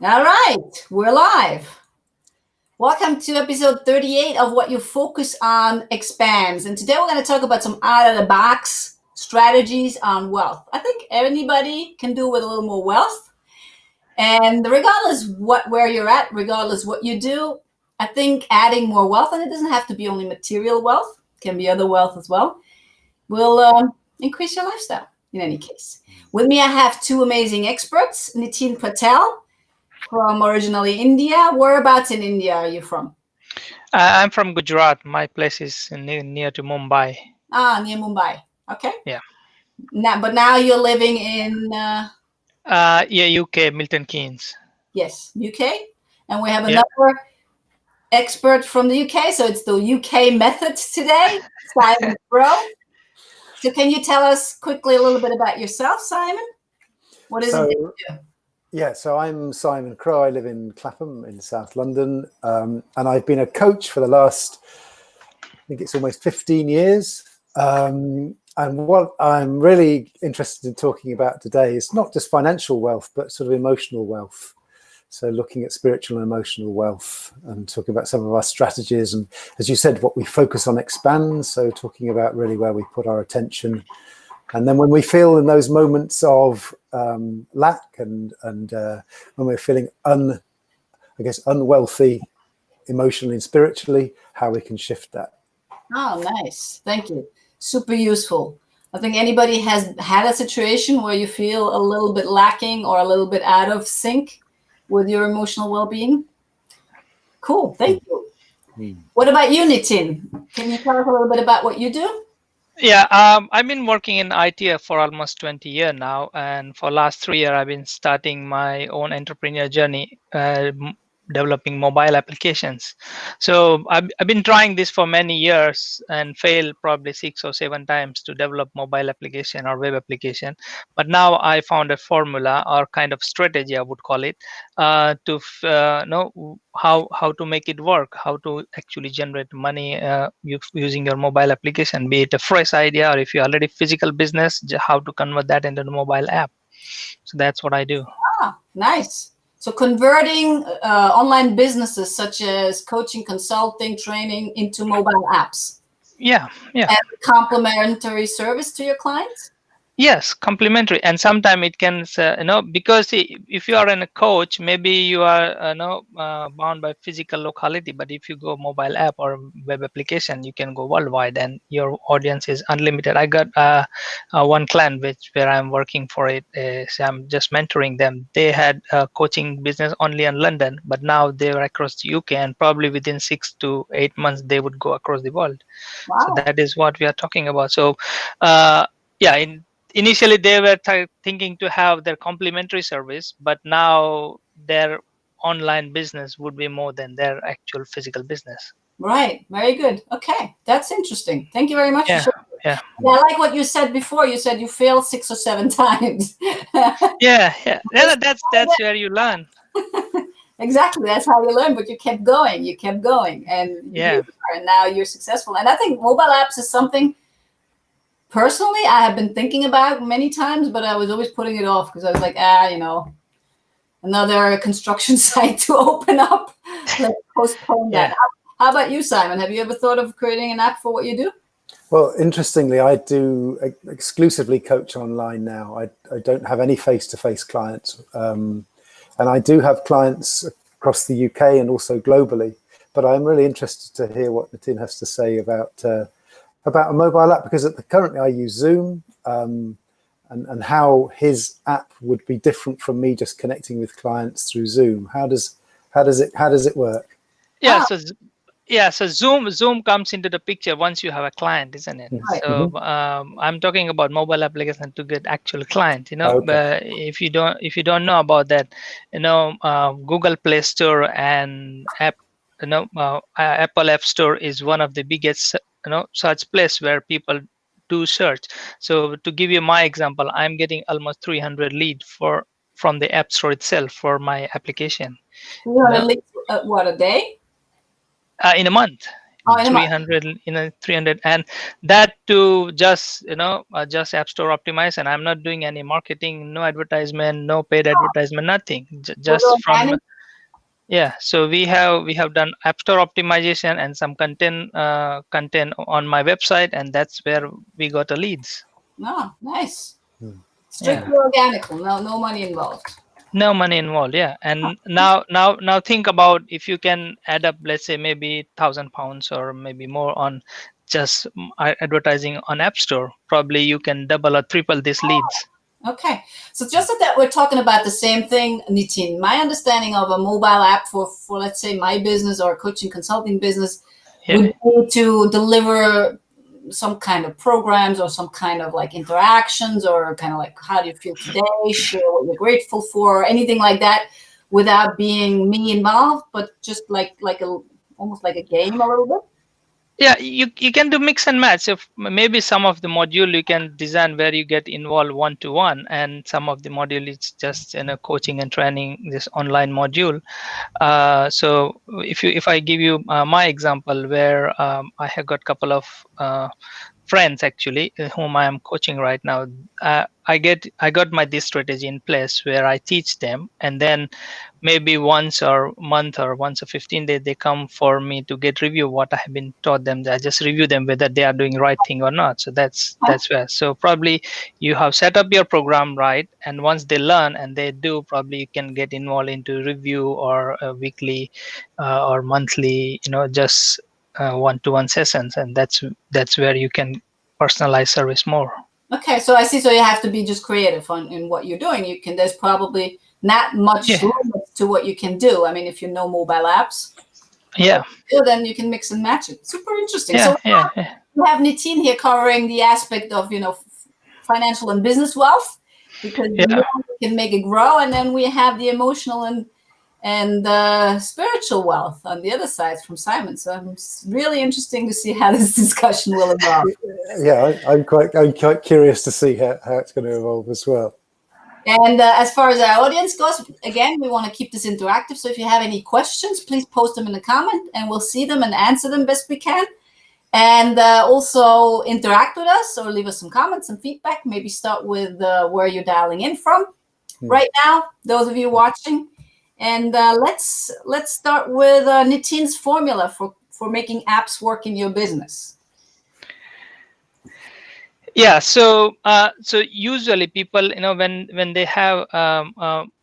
All right, we're live. Welcome to episode 38 of What You Focus On Expands. And today we're going to talk about some out of the box strategies on wealth. I think anybody can do with a little more wealth. And regardless where you're at, regardless what you do, I think adding more wealth, and it doesn't have to be only material wealth, it can be other wealth as well, will increase your lifestyle in any case. With me, I have two amazing experts, Nitin Patel from originally India. Whereabouts in India are you from? I'm from Gujarat. My place is near to Mumbai. Ah, near Mumbai. Okay. Yeah. But now you're living in Yeah, UK, Milton Keynes. yes, UK, and we have Yeah. another expert from the UK. So it's the UK methods today, Simon Crowe. So can you tell us quickly a little bit about yourself, Simon? What is it that So, you do? so I'm Simon Crowe. I live in Clapham in South London, and I've been a coach for the last, I think it's almost 15 years. And what I'm really interested in talking about today is not just financial wealth, but sort of emotional wealth. So looking at spiritual and emotional wealth and talking about some of our strategies. And as you said, what we focus on expands. So talking about really where we put our attention. And then when we feel in those moments of lack and when we're feeling unwealthy emotionally and spiritually, how we can shift that. Oh, nice. Thank you. Super useful. I think anybody has had a situation where you feel a little bit lacking or a little bit out of sync with your emotional well-being. Cool. Thank you. What about you, Nitin? Can you tell us a little bit about what you do? Yeah, I've been working in IT for almost 20 years now, and for last 3 years, I've been starting my own entrepreneur journey, developing mobile applications. So I've been trying this for many years and failed probably 6 or 7 times to develop mobile application or web application. But now I found a formula or kind of strategy, I would call it, to know how to make it work, how to actually generate money using your mobile application, be it a fresh idea or if you're already physical business, how to convert that into the mobile app. So that's what I do. Ah, nice. So converting online businesses such as coaching, consulting, training into mobile apps Yeah, yeah. as a complementary service to your clients? Yes, complementary, and sometimes it can, because if you are in a coach, maybe you are, bound by physical locality. But if you go mobile app or web application, you can go worldwide, and your audience is unlimited. I got one client where I'm working for it. So I'm just mentoring them. They had a coaching business only in London, but now they are across the UK, and probably within 6 to 8 months they would go across the world. So Wow. that is what we are talking about. So. Yeah, initially they were thinking to have their complimentary service, but now their online business would be more than their actual physical business. Right. Very good. Okay. That's interesting. Thank you very much for Yeah, sharing. yeah, Yeah, I like what you said before. You said you failed 6 or 7 times. yeah. That's where you learn. Exactly. That's how you learn, but you kept going. You kept going. And here Yeah, you are, and now you're successful. And I think mobile apps is something personally I have been thinking about many times, but I was always putting it off because I was like, another construction site to open up. Let's postpone that. yeah. How about you, Simon? Have you ever thought of creating an app for what you do? Well, interestingly, I do exclusively coach online now. I don't have any face-to-face clients. And I do have clients across the UK and also globally. But I'm really interested to hear what Nitin has to say about a mobile app, because currently I use Zoom, and how his app would be different from me just connecting with clients through Zoom. How does it work? Yeah, Ah, so yeah, so Zoom comes into the picture once you have a client, isn't it? right. So Mm-hmm. I'm talking about mobile application to get actual client. Okay. If you don't know about that, Google Play Store and Apple App Store is one of the biggest search place where people do search. So to give you my example, I'm getting almost 300 lead from the App Store itself for my application. You You want to know, leave what, a day? in a month. Oh, in a month. 300, 300, and that to just just App Store optimize, and I'm not doing any marketing, no advertisement, no paid advertisement, nothing. Was Just from organic? so we have done App Store optimization and some content on my website, and that's where we got the leads. No, nice. Hmm. Strictly organic. No money involved. No money involved, yeah. And now think about if you can add up, let's say maybe £1,000 or maybe more on just advertising on App Store. Probably you can double or triple these leads. Okay, so just that we're talking about the same thing, Nitin. My understanding of a mobile app for let's say my business or coaching consulting business Yeah, would be to deliver some kind of programs or some kind of like interactions or kind of like how do you feel today, share what you're grateful for, anything like that, without being me involved, but just like a almost like a game a little bit. yeah. You can do mix and match. If maybe some of the module you can design where you get involved one to one, and some of the module is just coaching and training, this online module. So if I give you my example where I have got couple of friends actually whom I am coaching right now. I got my this strategy in place where I teach them, and then maybe once or month or once or 15 days they come for me to get review what I have been taught them. I just review them whether they are doing right thing or not. So that's where. So probably you have set up your program right, and once they learn and they do, probably you can get involved into review or weekly or monthly. Just one-to-one sessions, and that's where you can personalize service more. Okay, so I see. So you have to be just creative in what you're doing. You can. There's probably not much Yeah, limits to what you can do. I mean, if you know mobile apps, yeah, then you can mix and match it. Super interesting. So yeah. we have Nitin here covering the aspect of financial and business wealth, because the Yeah. more we can make it grow, and then we have the emotional and spiritual wealth on the other side from Simon. So it's really interesting to see how this discussion will evolve. Yeah, I'm quite curious to see how it's going to evolve as well. And as far as our audience goes, again, we want to keep this interactive. So if you have any questions, please post them in the comment, and we'll see them and answer them best we can. And also interact with us or leave us some comments, some feedback. Maybe start with where you're dialing in from right now, those of you watching. And let's start with Nitin's formula for making apps work in your business. Yeah. So usually people, when they have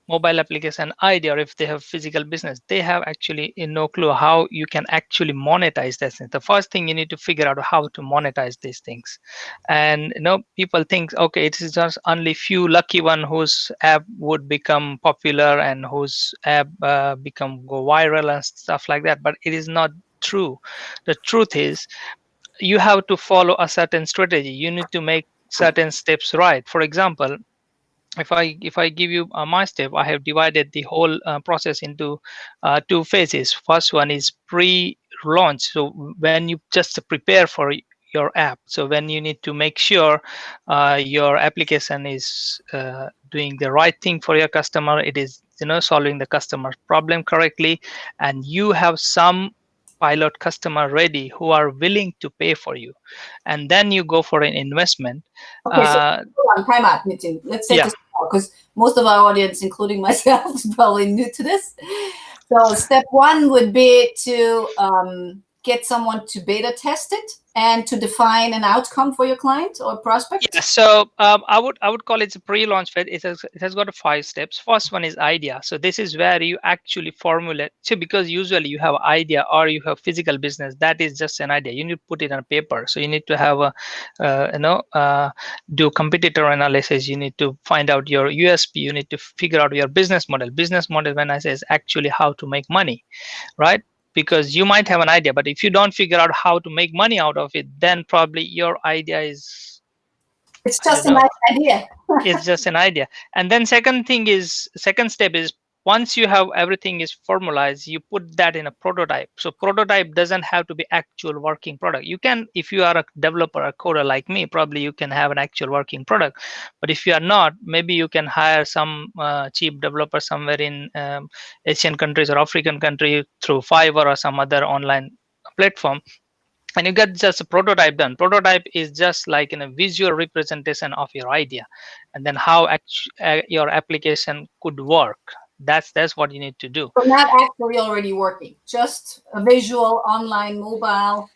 mobile application idea, or if they have physical business, they have actually no clue how you can actually monetize this. The first thing you need to figure out how to monetize these things. And people think, okay, it is just only few lucky one whose app would become popular and whose app go viral and stuff like that. But it is not true. The truth is, you have to follow a certain strategy. You need to make certain steps right. For example, if I give you my step, I have divided the whole process into two phases. First one is pre-launch. So when you just prepare for your app, so when you need to make sure your application is doing the right thing for your customer, it is solving the customer problem correctly, and you have some pilot customer ready who are willing to pay for you, and then you go for an investment. Okay, so hold on, time out, Nitin. Let's take Yeah. this because most of our audience, including myself, is probably new to this. So step one would be to get someone to beta test it and to define an outcome for your client or prospect. Yeah, so I would call it a pre-launch phase. It has got 5 steps. First one is idea. So this is where you actually formulate. So because usually you have idea or you have physical business, that is just an idea. You need to put it on paper. So you need to have do competitor analysis. You need to find out your USP. You need to figure out your business model. Business model, when I say, is actually how to make money, right? Because you might have an idea, but if you don't figure out how to make money out of it, then probably your idea is, It's I just don't a know, nice idea. it's just an idea. And then second step is, once you have everything is formalized, you put that in a prototype. So prototype doesn't have to be actual working product. You can, if you are a developer, a coder like me, probably you can have an actual working product. But if you are not, maybe you can hire some cheap developer somewhere in Asian countries or African country through Fiverr or some other online platform, and you get just a prototype done. Prototype is just like in a visual representation of your idea, and then how your application could work. That's what you need to do. So not actually already working, just a visual online mobile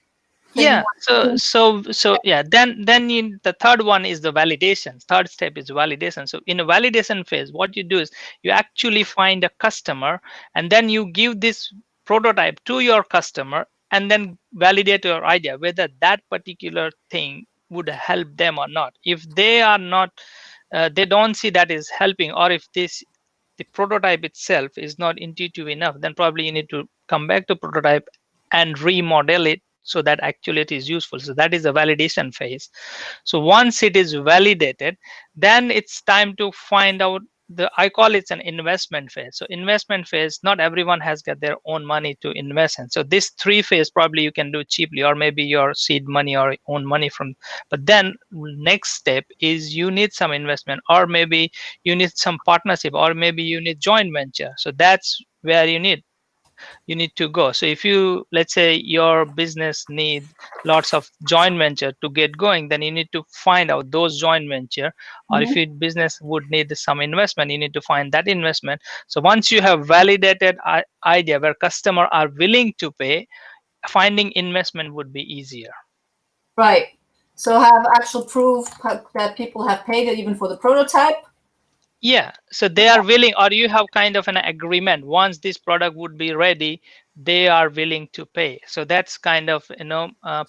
thing Yeah, working. yeah, then the third one is the validation. Third step is validation. So in a validation phase, what you do is you actually find a customer, and then you give this prototype to your customer, and then validate your idea whether that particular thing would help them or not. If they are not, they don't see that is helping, or if the prototype itself is not intuitive enough, then probably you need to come back to prototype and remodel it so that actually it is useful. So that is the validation phase. So once it is validated, then it's time to find out the, I call it an investment phase. So investment phase, not everyone has got their own money to invest in. So this three phase probably you can do cheaply, or maybe your seed money or own money from. But then next step is you need some investment, or maybe you need some partnership, or maybe you need joint venture. So that's where you need to go. So if you, let's say your business need lots of joint venture to get going, then you need to find out those joint venture. Or if Mhm. your business would need some investment, you need to find that investment. So once you have validated idea where customer are willing to pay, finding investment would be easier. Right. So have actual proof that people have paid it even for the prototype. Yeah, so they are willing, or you have kind of an agreement. Once this product would be ready, they are willing to pay. So that's kind of,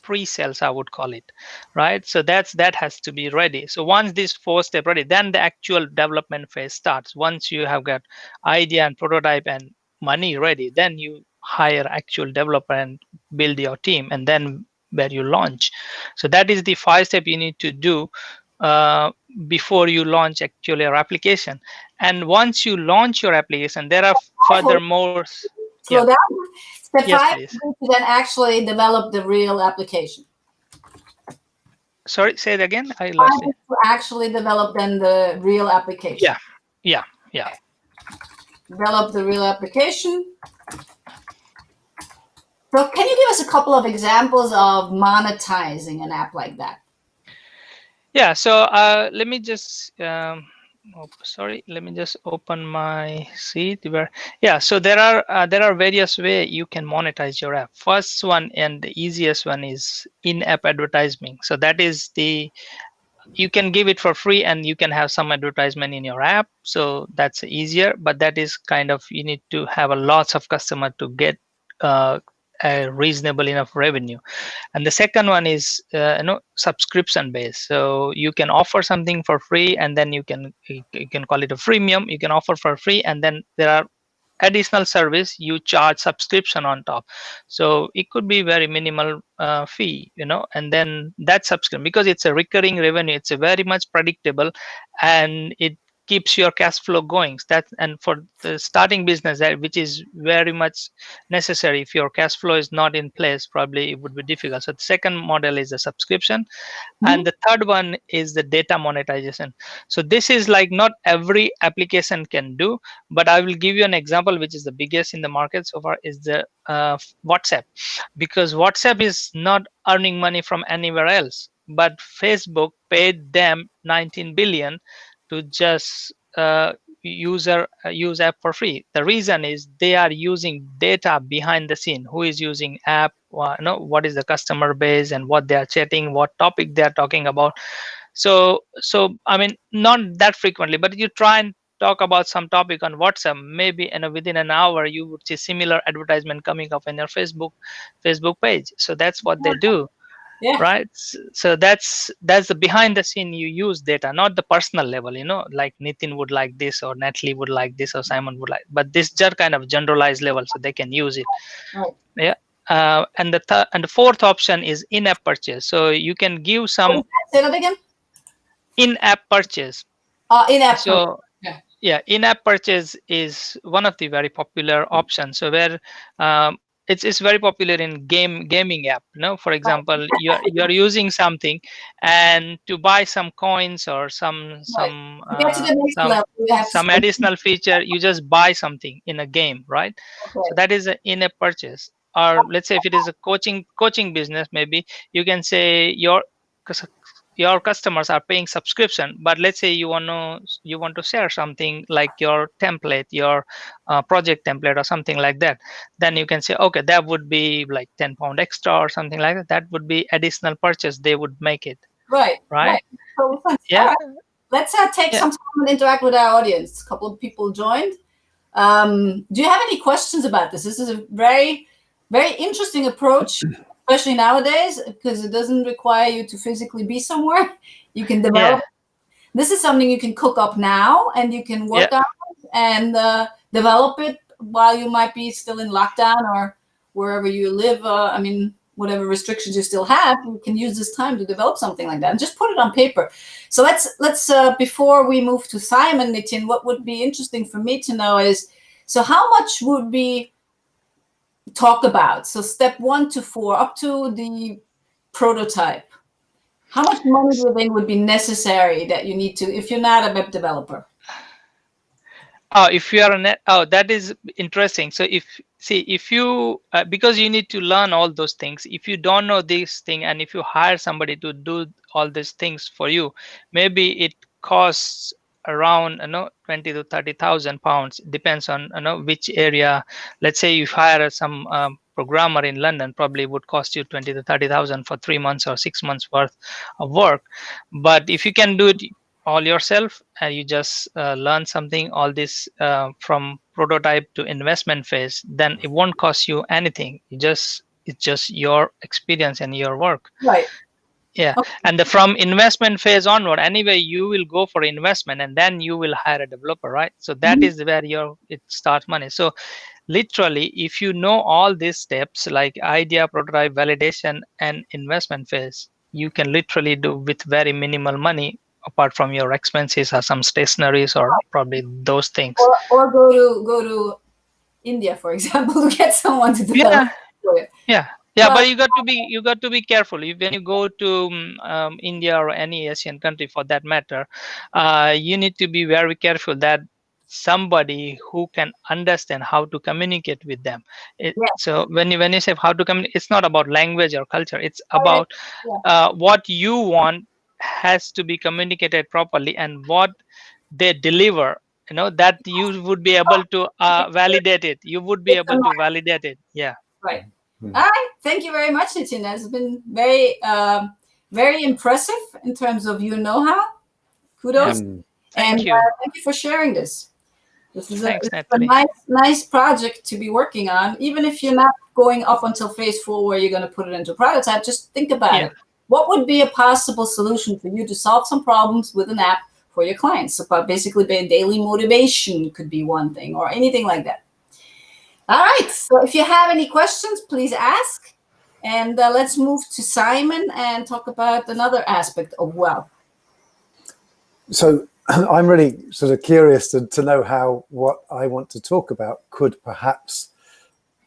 pre-sales, I would call it, right? So that has to be ready. So once this four step ready, then the actual development phase starts. Once you have got idea and prototype and money ready, then you hire actual developer and build your team, and then where you launch. So that is the five step you need to do uh, before you launch actually your application. And once you launch your application, there are So furthermore. Yeah, slow down. Step yes, five please. is to then actually develop the real application. Sorry, say it again. I lost Five it. is to actually develop then the real application. Yeah, yeah, yeah. Develop the real application. So can you give us a couple of examples of monetizing an app like that? Yeah, so let me just sorry, let me just open my sheet where, yeah, so there are various way you can monetize your app. First one and the easiest one is in-app advertising. So that is the, you can give it for free and you can have some advertisement in your app, so that's easier. But that is kind of, you need to have a lots of customer to get a reasonable enough revenue. And the second one is subscription based. So you can offer something for free, and then you can call it a freemium. You can offer for free, and then there are additional service you charge subscription on top. So it could be very minimal fee, and then that subscription, because it's a recurring revenue, it's a very much predictable, and it keeps your cash flow going. That, and for the starting business, which is very much necessary. If your cash flow is not in place, probably it would be difficult. So the second model is a subscription, Mhm. and the third one is the data monetization. So this is like not every application can do, but I will give you an example which is the biggest in the market so far, is the WhatsApp. Because WhatsApp is not earning money from anywhere else, but Facebook paid them 19 billion to just use app for free. The reason is they are using data behind the scene, who is using app, what is the customer base, and what they are chatting, what topic they are talking about. So I mean, not that frequently, but you try and talk about some topic on WhatsApp, maybe within an hour you would see similar advertisement coming up in your Facebook page. So that's what they do, Yeah. right? So that's the behind the scene. You use data, not the personal level, like Nitin would like this, or Natalie would like this, or Simon would like, but this just kind of generalized level, so they can use it. Right. Yeah. And the fourth option is in-app purchase. So you can give What some is that? Say that again. in-app purchase. In-app purchase. So Yeah. yeah, in-app purchase is one of the very popular options. So where it's very popular in gaming app. For example, you're using something, and to buy some coins or some Right. some To get to uh, the next some level, you have to some spend. additional feature, you just buy something in a game, right? So Okay. that is an in-app purchase. or let's say if it is a coaching business, maybe you can say your customers are paying subscription, but let's say you want to share something like your template, your project template or something like that, then you can say, okay, that would be like £10 extra or something like that. That would be additional purchase they would make it, Right. right? So, all Yeah, right. Let's take yeah. some time and interact with our audience. A couple of people joined. Do you have any questions about this? This is a very, very interesting approach, especially nowadays, because it doesn't require you to physically be somewhere. You can develop. Yeah, This is something you can cook up now, and you can yeah, work on it and develop it while you might be still in lockdown or wherever you live. I mean, whatever restrictions you still have, you can use this time to develop something like that and just put it on paper. So let's before we move to Simon, Nitin, what would be interesting for me to know is, so how much would we talk about? So step 1 to 4, up to the prototype. How much money do you think would be necessary that you need to, if you're not a web developer? Oh, if you are a net, oh, that is interesting. So if you because you need to learn all those things. If you don't know this thing, and if you hire somebody to do all these things for you, maybe it costs around 20 to 30,000 pounds. Depends on which area. Let's say you hire some programmer in London, probably would cost you 20 to 30,000 for 3 months or 6 months worth of work. But if you can do it all yourself, and you just learn something, all this from prototype to investment phase, then it won't cost you anything. It's just your experience and your work. Right. Yeah. Okay. And from investment phase onward, anyway, you will go for investment, and then you will hire a developer, right? So that is where it starts money. So literally, if you know all these steps like idea, prototype, validation, and investment phase, you can literally do with very minimal money, apart from your expenses or some stationaries or probably those things. Or go to India, for example, to get someone to develop Yeah, it. yeah, But but you got to be careful when you go to India or any Asian country for that matter. You need to be very careful that somebody who can understand how to communicate with them. yeah, So when you say how to communicate, it's not about language or culture. It's yeah, about what you want has to be communicated properly, and what they deliver. That you would be able to validate it. You would be it's a able to validate it. Yeah. right. All right. Thank you very much, Nitin. That's been very, very impressive in terms of your know-how. Yeah. Kudos. And Thank you. thank you for sharing this. This is Thanks, it's a Natalie. nice project to be working on. Even if you're not going up until phase 4 where you're going to put it into prototype, just think about Yeah. it. What would be a possible solution for you to solve some problems with an app for your clients? So basically, daily motivation could be one thing, or anything like that. All right. So if you have any questions, please ask. And let's move to Simon and talk about another aspect of wealth. So I'm really sort of curious to know how what I want to talk about could perhaps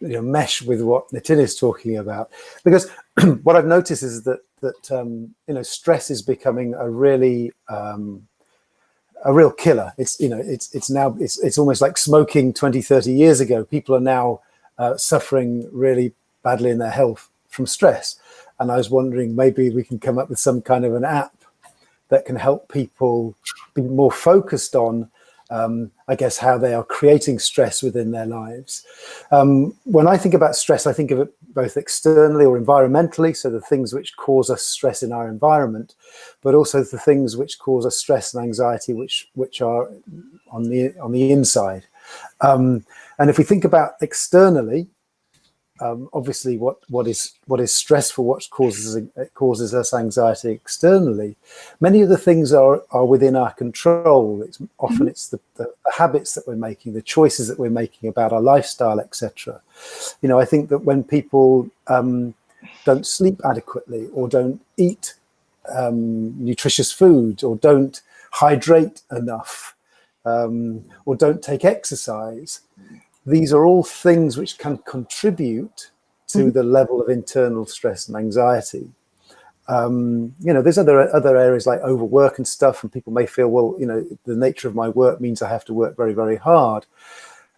mesh with what Nitin is talking about, because what I've noticed is that stress is becoming a real killer. It's almost like smoking 20, 30 years ago. People are now suffering really badly in their health from stress. And I was wondering, maybe we can come up with some kind of an app that can help people be more focused on, I guess, how they are creating stress within their lives. When I think about stress, I think of it both externally or environmentally, so the things which cause us stress in our environment, but also the things which cause us stress and anxiety, which are on the inside. And if we think about externally, obviously what is stressful, what causes us anxiety externally, many of the things are within our control. It's often it's the habits that we're making, the choices that we're making about our lifestyle, etc. I think that when people don't sleep adequately, or don't eat nutritious food, or don't hydrate enough, or don't take exercise, these are all things which can contribute to the level of internal stress and anxiety. There's other areas like overwork and stuff, and people may feel, well, the nature of my work means I have to work very, very hard.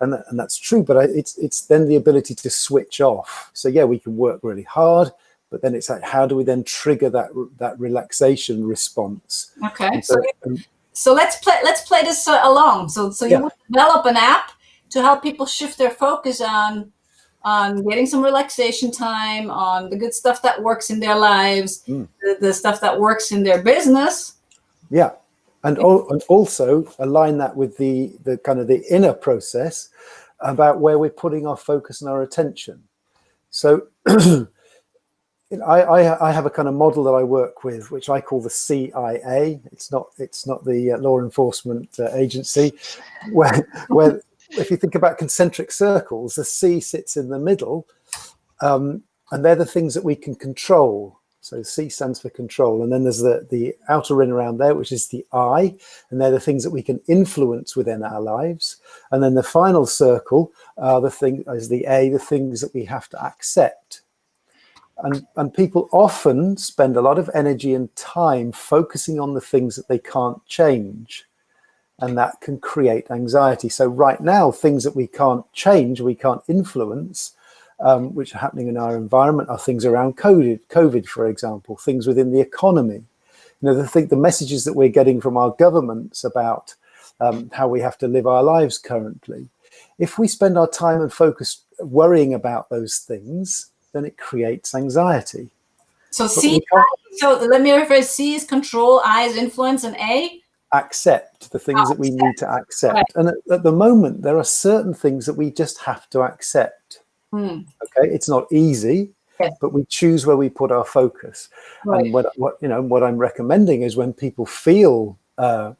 and that's true. But it's then the ability to switch off. So yeah, we can work really hard, but then it's like, how do we then trigger that relaxation response? Okay. And So let's play this along. So you would develop an app to help people shift their focus on getting some relaxation time, on the good stuff that works in their lives, the stuff that works in their business. Yeah, and also align that with the kind of the inner process about where we're putting our focus and our attention. So I have a kind of model that I work with, which I call the CIA. It's not the law enforcement agency, where if you think about concentric circles, the C sits in the middle, and they're the things that we can control. So C stands for control, and then there's the outer ring around there, which is the I, and they're the things that we can influence within our lives. And then the final circle is the A, the things that we have to accept. And people often spend a lot of energy and time focusing on the things that they can't change, and that can create anxiety. So right now, things that we can't change, we can't influence, which are happening in our environment, are things around COVID, for example, things within the economy. The messages that we're getting from our governments about how we have to live our lives currently. If we spend our time and focus worrying about those things, then it creates anxiety. So so let me rephrase: C is control, I is influence, and A? Accept the things that we need to accept. Right. And at the moment, there are certain things that we just have to accept. Okay, it's not easy, but we choose where we put our focus. Right. And what I'm recommending is when people feel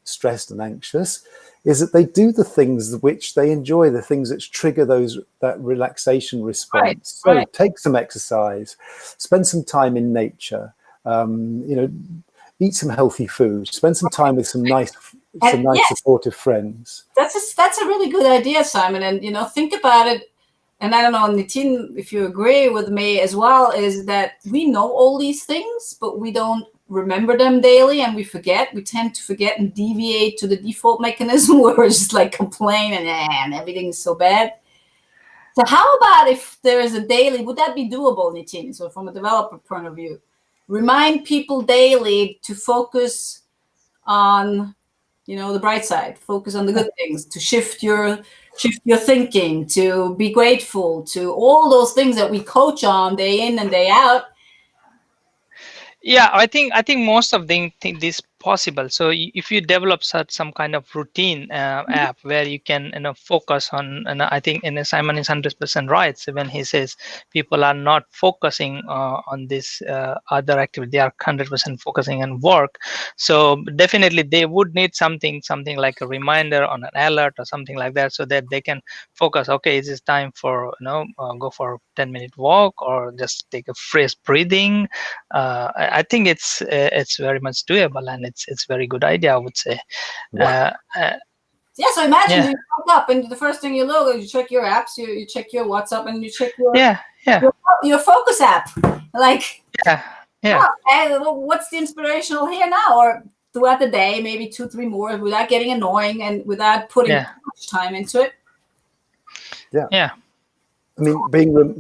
stressed and anxious, is that they do the things which they enjoy, the things that trigger that relaxation response. Right. So take some exercise, spend some time in nature, eat some healthy food, spend some time with some nice supportive friends. That's a really good idea, Simon. And think about it. And I don't know, Nitin, if you agree with me as well, is that we know all these things, but we don't remember them daily, and we tend to forget and deviate to the default mechanism where we're just like complain and everything is so bad. So how about if there is a daily, would that be doable, Nitin? So from a developer point of view, remind people daily to focus on the bright side, focus on the good things, to shift your thinking, to be grateful, to all those things that we coach on day in and day out. Yeah, I think most of them think this possible. So if you develop some kind of routine app where you can focus on, and I think Simon is 100% right. So when he says people are not focusing on this other activity, they are 100% focusing on work. So definitely they would need something like a reminder on an alert or something like that, so that they can focus. Okay, is it time for go for a 10-minute walk, or just take a fresh breathing? I think it's very much doable, and it's very good idea, I would say. So imagine you woke up and the first thing you look, you check your apps, you check your WhatsApp, and you check your focus app. Like, what's the inspirational here now? Or throughout the day, maybe 2-3 more, without getting annoying and without putting too much time into it. Yeah. I mean,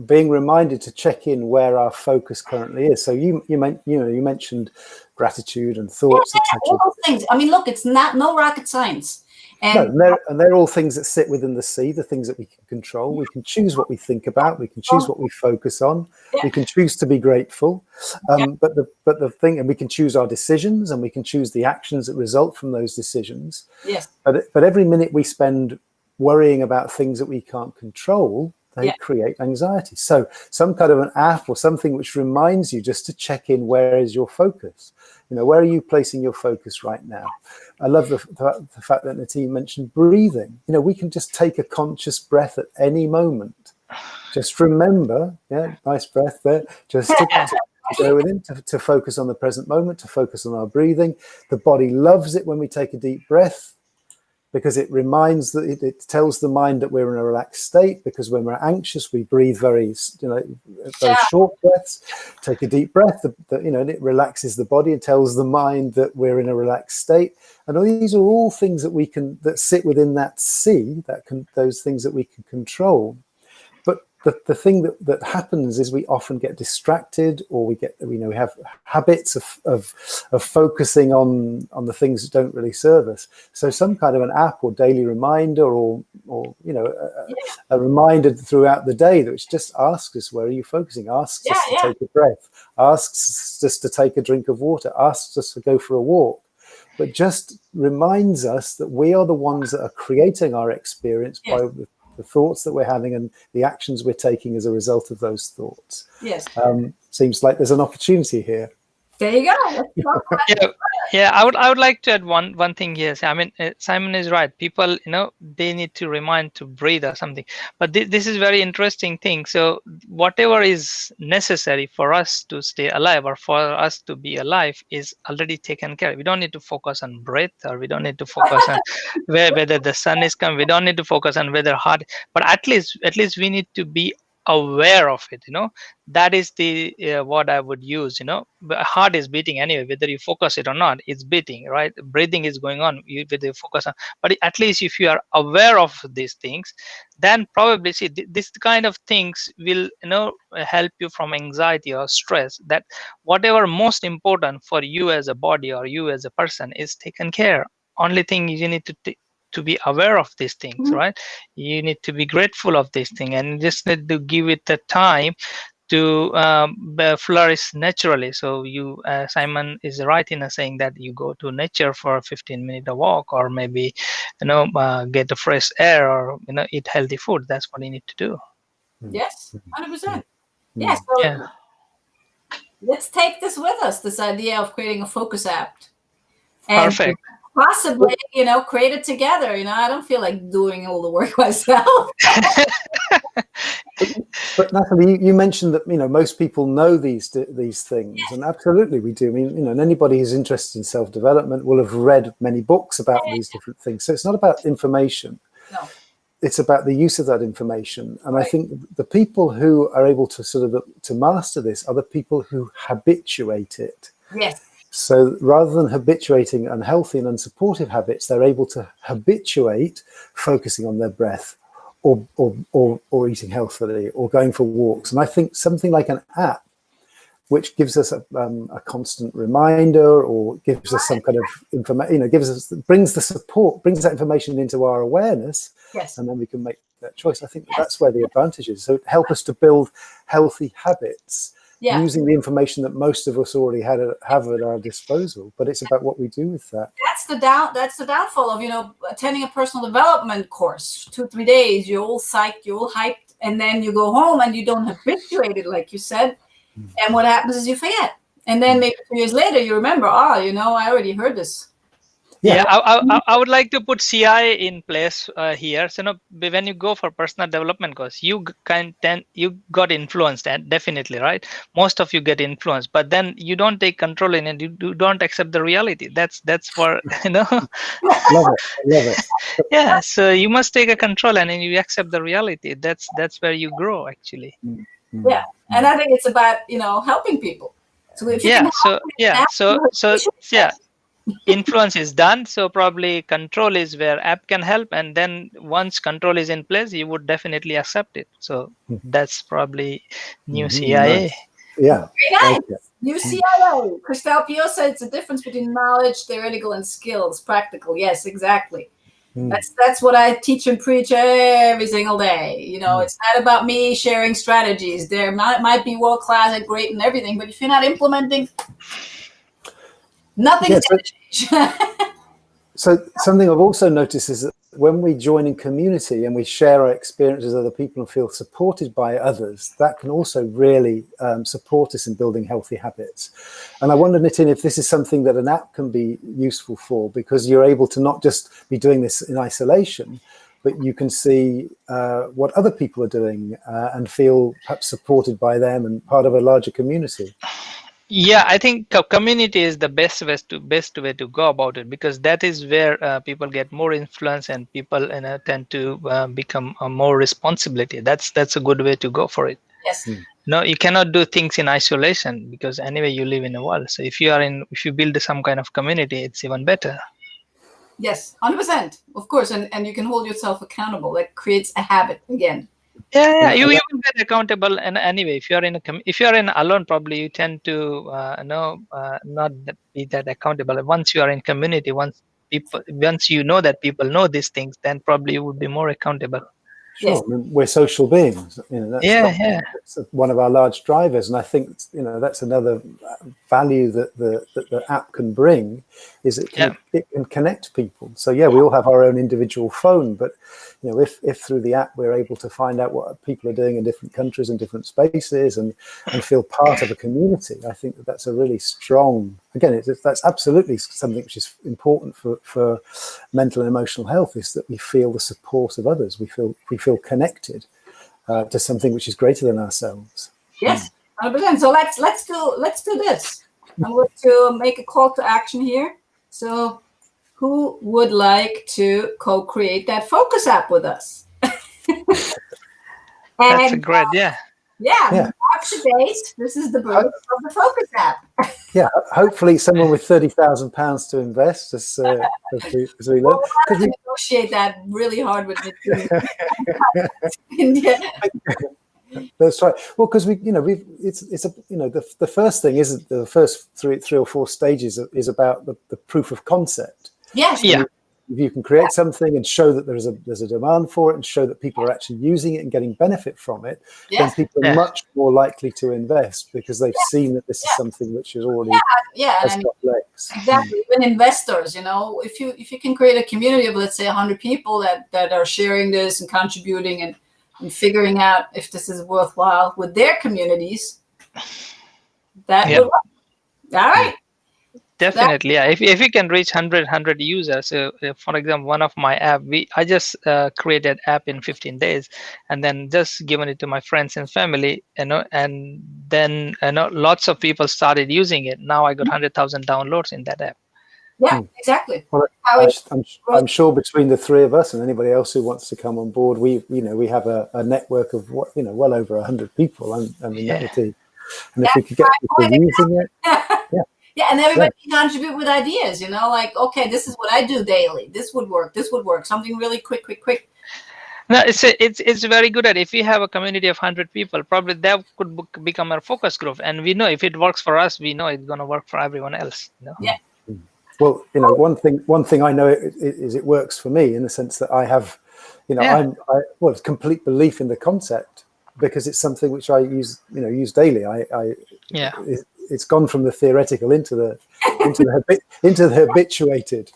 being reminded to check in where our focus currently is. So you mentioned gratitude and thoughts, etc. All those things. I mean, look, it's no rocket science. And they're all things that sit within the C, the things that we can control. We can choose what we think about. We can choose what we focus on. We can choose to be grateful. But the thing, and we can choose our decisions, and we can choose the actions that result from those decisions. Yes. But every minute we spend worrying about things that we can't control, they create anxiety. So some kind of an app or something which reminds you just to check in, where is your focus? Where are you placing your focus right now? I love the fact that Nitin mentioned breathing. We can just take a conscious breath at any moment. Just remember, nice breath there, just to go within, to focus on the present moment, to focus on our breathing. The body loves it when we take a deep breath. because it reminds that it tells the mind that we're in a relaxed state, because when we're anxious, we breathe very short breaths, take a deep breath, and it relaxes the body and tells the mind that we're in a relaxed state. And these are all things that sit within that C, those things that we can control. But the thing that happens is we often get distracted, or we have habits of focusing on the things that don't really serve us. So some kind of an app or daily reminder, or a reminder throughout the day which just asks us, where are you focusing? Asks us to take a breath, asks us to take a drink of water, asks us to go for a walk, but just reminds us that we are the ones that are creating our experience by the thoughts that we're having and the actions we're taking as a result of those thoughts. Yes. Seems like there's an opportunity here. There you go. I would like to add one thing here. I mean, Simon is right. People, they need to remind to breathe or something. But this is very interesting thing. So whatever is necessary for us to stay alive or for us to be alive is already taken care of. We don't need to focus on breath, or we don't need to focus on whether the sun is coming. We don't need to focus on whether heart. But at least we need to be aware of it. That is the what I would use. Heart is beating anyway, whether you focus it or not, it's beating, right? Breathing is going on, whether you focus on. But at least if you are aware of these things, then probably this kind of things will help you from anxiety or stress. That whatever most important for you as a body or you as a person is taken care. Only thing is you need to be aware of these things, right? You need to be grateful of this thing, and just need to give it the time to flourish naturally. So you, Simon is right in saying that you go to nature for a 15-minute walk, or maybe get a fresh air, or eat healthy food. That's what you need to do. Yes, 100%. Yes. So let's take this with us. This idea of creating a focus app. And perfect. Possibly, create it together. I don't feel like doing all the work myself. But Natalie, you mentioned that most people know these things, and absolutely we do. I mean, and anybody who's interested in self-development will have read many books about these different things. So it's not about information; it's about the use of that information. And I think the people who are able to to master this are the people who habituate it. Yes. So rather than habituating unhealthy and unsupportive habits, they're able to habituate focusing on their breath, or eating healthily, or going for walks. And I think something like an app, which gives us a constant reminder, or gives us some kind of information, brings that information into our awareness, and then we can make that choice. I think that's where the advantage is. So it helps us to build healthy habits. Using the information that most of us already have at our disposal, but it's about what we do with that. That's the downfall of attending a personal development course, 2-3 days. You're all psyched, you're all hyped, and then you go home and you don't habituate it, like you said. And what happens is you forget, and then maybe 2 years later you remember. I already heard this. I would like to put CI in place here. So when you go for personal development course, you got influenced, and definitely, right? Most of you get influenced, but then you don't take control in it. You don't accept the reality. That's for Love it. Yeah. So you must take a control, and then you accept the reality. That's where you grow, actually. Yeah, and I think it's about helping people. So if you influence is done, so probably control is where app can help, and then once control is in place, you would definitely accept it. So that's probably new CIA. Nice. Yeah. Very nice. New CIA. Christelle Pio said it's the difference between knowledge, theoretical, and skills, practical. Yes, exactly. That's what I teach and preach every single day. It's not about me sharing strategies. There might be world class and great and everything, but if you're not implementing, nothing's going to change. So something I've also noticed is that when we join in community and we share our experiences with other people and feel supported by others, that can also really support us in building healthy habits. And I wonder, Nitin, if this is something that an app can be useful for, because you're able to not just be doing this in isolation, but you can see what other people are doing and feel perhaps supported by them and part of a larger community. Yeah, I think community is the best way to go about it, because that is where people get more influence, and people tend to become more responsibility. That's a good way to go for it. Yes. No, you cannot do things in isolation, because anyway you live in a world. So if you build some kind of community, it's even better. Yes, 100%, of course, and you can hold yourself accountable. That creates a habit again. Yeah, you will get accountable. And anyway, if you are in alone, probably you tend to not be that accountable. Once you are in community, once you know that people know these things, then probably you would be more accountable. Sure, Yes. I mean, we're social beings. That's one of our large drivers, and I think that's another value that the app can bring, is it can connect people. So we all have our own individual phone, but if through the app we're able to find out what people are doing in different countries and different spaces, and feel part of a community, I think that's a really strong. Again, that's absolutely something which is important for mental and emotional health, is that we feel the support of others. We feel connected to something which is greater than ourselves. Yes, 100%. So let's do this. I'm going to make a call to action here. So who would like to co-create that focus app with us? That's a great, yeah. Mark the date. This is the birth of the focus app. Yeah, hopefully someone with £30,000 to invest, as we learn. We'll negotiate that really hard with India. That's right. Well, because the first thing isn't the first three or four stages is about the proof of concept. Yes. Yeah. If you can create something and show that there's a demand for it, and show that people are actually using it and getting benefit from it, then people are much more likely to invest, because they've seen that this is something which is already has got legs. Exactly. Even investors, if you can create a community of, let's say, 100 people that are sharing this and contributing and figuring out if this is worthwhile with their communities, that would work. All right. Definitely, yeah. If you can reach 100 users, for example, one of my app, I just created app in 15 days, and then just given it to my friends and family, and then lots of people started using it. Now I got 100,000 downloads in that app. Yeah, exactly. Well, I'm sure between the three of us and anybody else who wants to come on board, we have a network of well over 100 people. I mean, that would be, and if we could get people using it, yeah, and everybody can contribute with ideas, like, okay, this is what I do daily. This would work. Something really quick. No, it's very good at, if we have a community of 100 people, probably that could become a focus group, and we know if it works for us, we know it's going to work for everyone else. Yeah. Well, one thing I know is it works for me, in the sense that I have, it's complete belief in the concept, because it's something which I use daily. It's gone from the theoretical into the habituated.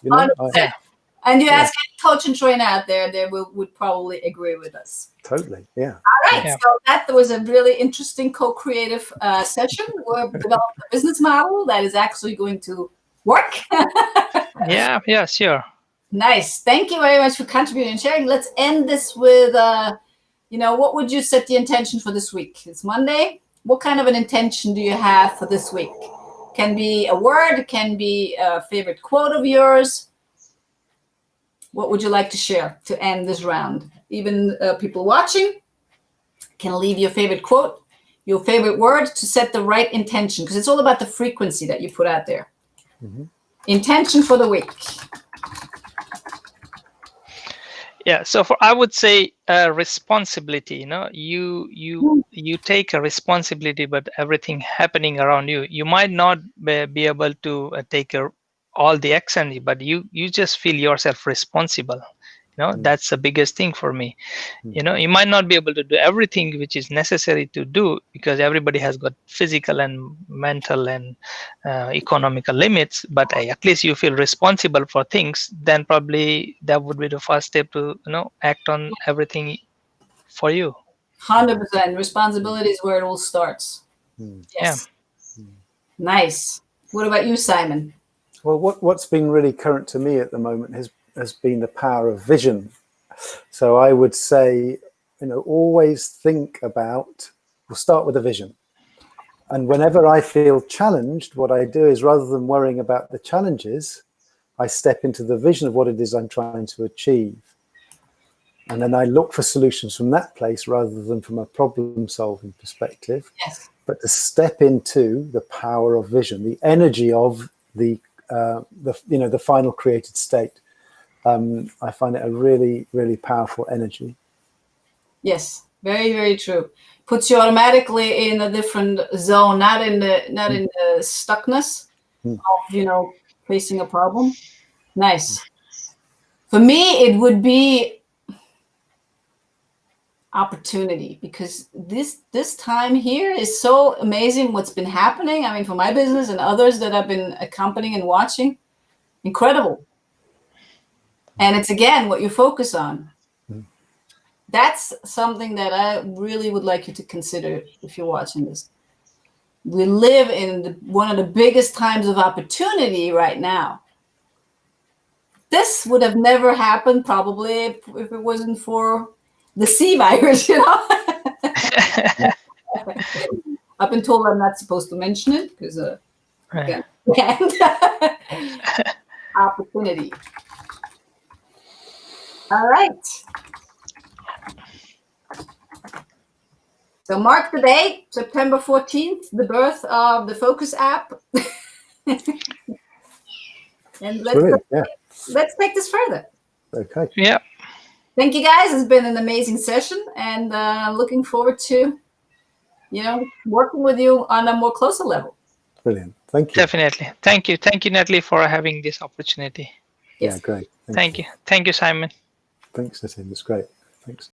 And you ask any coach and trainer out there, they would probably agree with us. Totally, yeah. All right, so that was a really interesting co-creative session. We're developing a business model that is actually going to work. Yeah, sure. Nice. Thank you very much for contributing and sharing. Let's end this with, what would you set the intention for this week? It's Monday. What kind of an intention do you have for this week? Can be a word, can be a favorite quote of yours. What would you like to share to end this round? Even people watching can leave your favorite quote, your favorite word, to set the right intention, because it's all about the frequency that you put out there. Mm-hmm. Intention for the week. Yeah, so I would say responsibility. You take a responsibility, but everything happening around you, you might not be able to take all the action, but you just feel yourself responsible. That's the biggest thing for me. You might not be able to do everything which is necessary to do, because everybody has got physical and mental and economical limits, but at least you feel responsible for things. Then probably that would be the first step to act on everything for you. 100%. Responsibility is where it all starts. Yes. Yeah. Nice. What about you, Simon? Well, what's been really current to me at the moment has been the power of vision. So I would say, always think about, we'll start with a vision. And whenever I feel challenged, what I do is, rather than worrying about the challenges, I step into the vision of what it is I'm trying to achieve. And then I look for solutions from that place rather than from a problem-solving perspective. Yes. But to step into the power of vision, the energy of the final created state. I find it a really, really powerful energy. Yes, very, very true. Puts you automatically in a different zone, not in the stuckness of facing a problem. Nice. For me, it would be opportunity, because this time here is so amazing what's been happening. I mean, for my business and others that I've been accompanying and watching, incredible. And it's again what you focus on. That's something that I really would like you to consider if you're watching this. We live in one of the biggest times of opportunity right now. This would have never happened probably if it wasn't for the C virus, I've been told I'm not supposed to mention it because again, opportunity. All right. So mark the date, September 14th, the birth of the Focus app. And let's take this further. Okay. Yeah. Thank you, guys. It's been an amazing session, and looking forward to, working with you on a more closer level. Brilliant. Thank you. Definitely. Thank you. Thank you, Natalie, for having this opportunity. Yes. Yeah, great. Thank you. Thank you, Simon. Thanks, Nitin. It's great. Thanks.